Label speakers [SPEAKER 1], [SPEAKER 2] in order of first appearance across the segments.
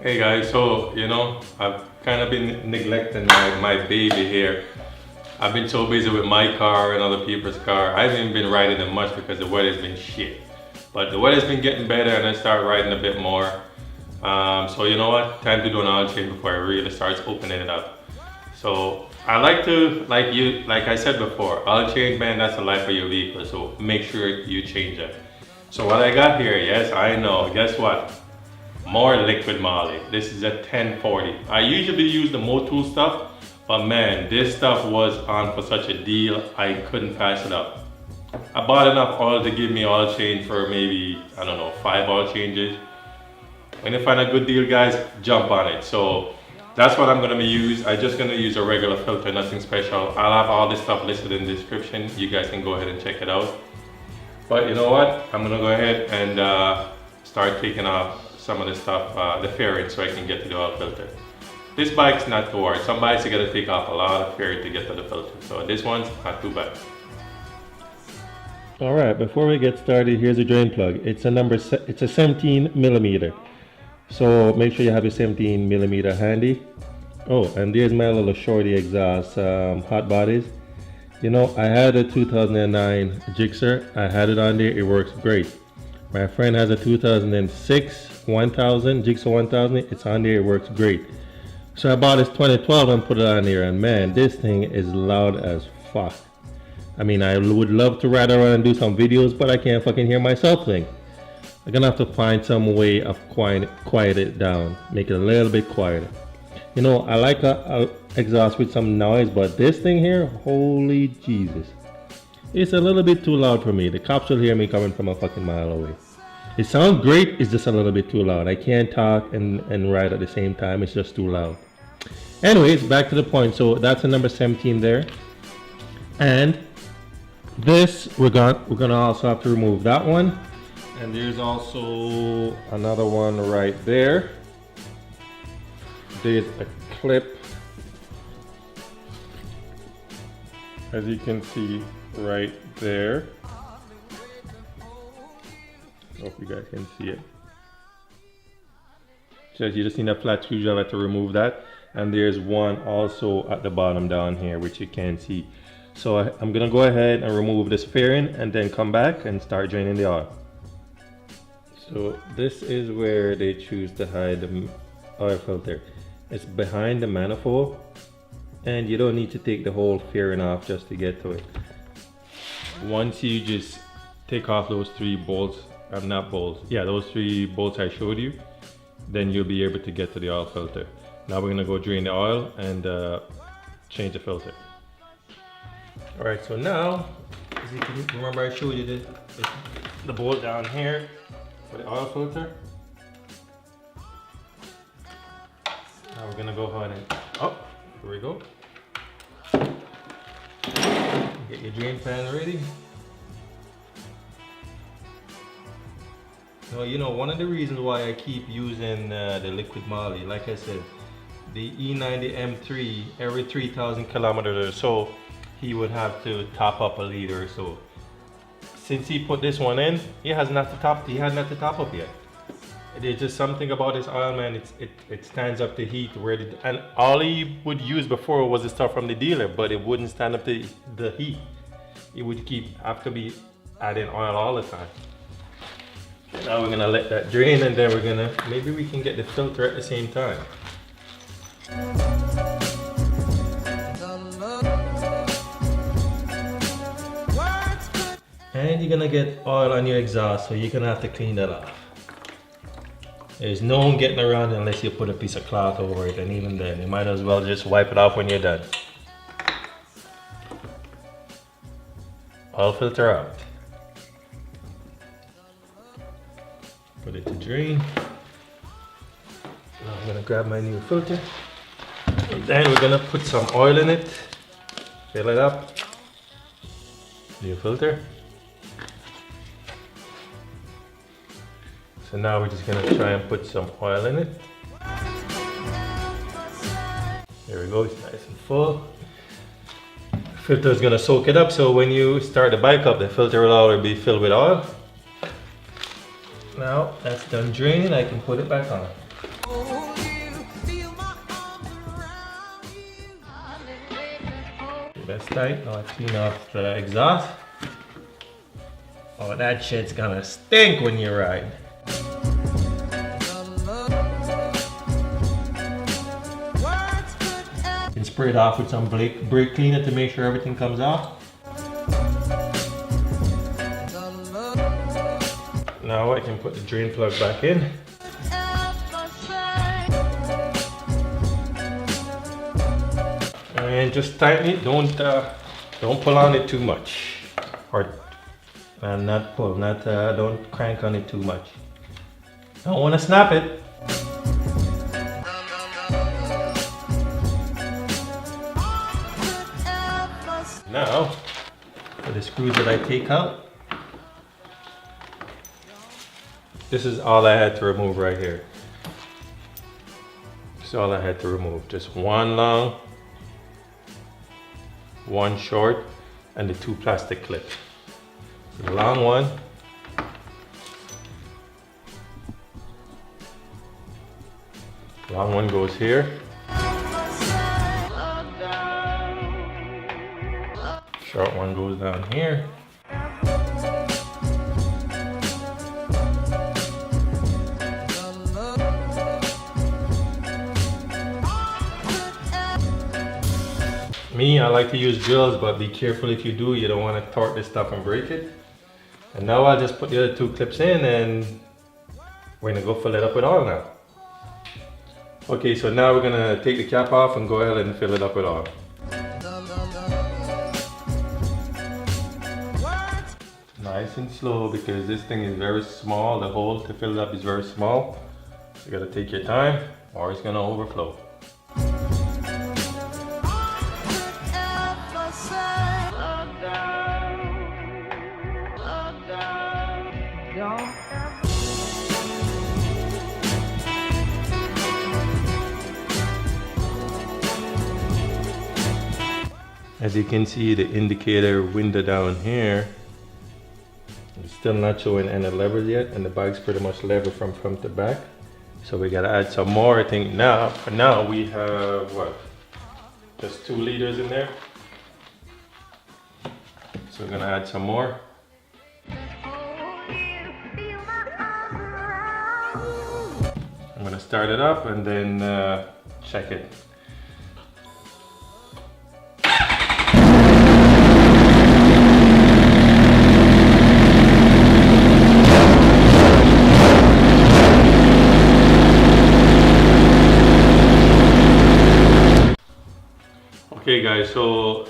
[SPEAKER 1] Hey guys, so I've kind of been neglecting my baby here. I've been so busy with my car and other people's car. I haven't been riding them much because the weather's been shit. But the weather's been getting better and I start riding a bit more. So you know what? Time to do an oil change before I really start opening it up. So I like to, like I said before, oil change, man, that's the life of your vehicle. So make sure you change it. So what I got here, yes, I know, guess what? More liquid moly. This is a 1040. I usually use the Motul stuff, but man, this stuff was on for such a deal, I couldn't pass it up. I bought enough oil to give me oil change for maybe, I don't know, 5 oil changes. When you find a good deal, guys, jump on it. So that's what I'm gonna use. I'm just gonna use a regular filter, nothing special. I'll have all this stuff listed in the description. You guys can go ahead and check it out. But you know what? I'm gonna go ahead and start taking off some of the stuff, the fairing, so I can get to the oil filter. This bike's not too hard. Some bikes you gotta take off a lot of fairing to get to the filter. So this one's not too bad.
[SPEAKER 2] All right, before we get started, here's a drain plug. It's a 17 millimeter. So make sure you have your 17 millimeter handy. Oh, and there's my little shorty exhaust hot bodies. You know, I had a 2009 GSXR. I had it on there. It works great. My friend has a 2006 1000 GSXR 1000. It's on there. It works great. So I bought this 2012 and put it on there, and man, this thing is loud as fuck. I mean, I would love to ride around and do some videos, but I can't fucking hear myself think. I'm gonna have to find some way of quiet it down, make it a little bit quieter. You know, I like a exhaust with some noise, but this thing here, holy Jesus. It's a little bit too loud for me. The cops will hear me coming from a fucking mile away. It sounds great, it's just a little bit too loud. I can't talk and ride at the same time, it's just too loud. Anyways, back to the point. So that's a number 17 there. And this, we're gonna also have to remove that one. And there's also another one right there. There's a clip, as you can see right there. I hope you guys can see it. You just need a flat screwdriver to remove that. And there's one also at the bottom down here, which you can't see. So I'm gonna go ahead and remove this fairing and then come back and start draining the oil. So this is where they choose to hide the oil filter. It's behind the manifold, and you don't need to take the whole fairing off just to get to it. Once you just take off those 3 bolts, not bolts, yeah, those 3 bolts I showed you, then you'll be able to get to the oil filter. Now we're gonna go drain the oil and change the filter. All right, so now, as you can remember, I showed you the bolt down here for the oil filter. Now we're gonna go ahead and, oh, here we go. Get your drain pan ready. Now, you know, one of the reasons why I keep using the liquid moly, like I said, the E90 M3, every 3,000 kilometers or so, he would have to top up a liter or so. Since he put this one in, he hasn't had to top up yet. There's just something about this oil, man. It stands up to heat. And all he would use before was the stuff from the dealer, but it wouldn't stand up to the heat. It would have to be adding oil all the time. Now we're gonna let that drain, and then maybe we can get the filter at the same time. And you're gonna get oil on your exhaust, so you're gonna have to clean that off. There's no one getting around unless you put a piece of cloth over it, and even then, you might as well just wipe it off when you're done. Oil filter out. Put it to drain. Now I'm gonna grab my new filter. And then we're gonna put some oil in it. Fill it up. New filter. So now we're just gonna try and put some oil in it. There we go, it's nice and full. The filter is gonna soak it up, so when you start the bike up, the filter will already be filled with oil. Now that's done draining, I can put it back on. That's tight. Now I clean off the exhaust. Oh, that shit's gonna stink when you ride. You can spray it off with some brake cleaner to make sure everything comes off. Now I can put the drain plug back in. And just tighten it. Don't pull on it too much, or not pull. Don't crank on it too much. Don't want to snap it. Now, for the screws that I take out, this is all I had to remove right here. This is all I had to remove. Just one long, one short, and the two plastic clips. The long one, goes here. Short one goes down here. Me, I like to use drills, but be careful if you do. You don't want to torque this stuff and break it. And now I'll just put the other two clips in and we're gonna go fill it up with oil now. Okay, so now we're gonna take the cap off and go ahead and fill it up with oil. Nice and slow because this thing is very small. The hole to fill it up is very small. You gotta take your time or it's gonna overflow. As you can see, the indicator window down here is still not showing any levers yet, and the bike's pretty much lever from front to back. So we gotta add some more. I think now, for now, we have what? Just 2 liters in there. So we're gonna add some more. I'm gonna start it up and then check it. Okay guys, so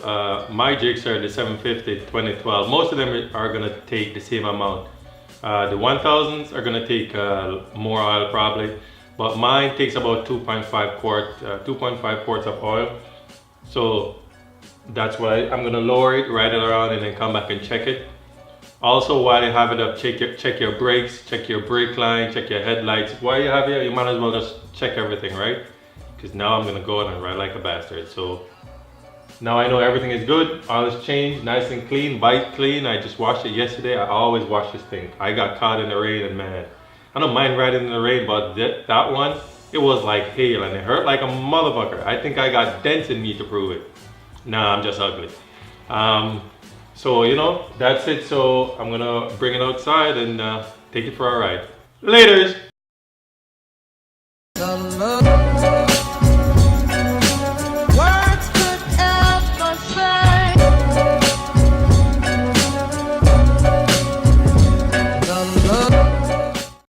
[SPEAKER 2] my GSXR, the 750 2012, most of them are gonna take the same amount. The 1000s are gonna take more oil probably, but mine takes about 2.5 quarts of oil. So that's why I'm gonna lower it, ride it around, and then come back and check it. Also, while you have it up, check your brakes, check your brake line, check your headlights. While you have it, you might as well just check everything, right? Because now I'm gonna go out and ride like a bastard. So now I know everything is good, oil is changed, nice and clean, bike clean. I just washed it yesterday. I always wash this thing. I got caught in the rain and man, I don't mind riding in the rain, but that one, it was like hail and it hurt like a motherfucker. I think I got dents in me to prove it. Nah, I'm just ugly. So you know, that's it. So I'm gonna bring it outside and take it for a ride. Laters!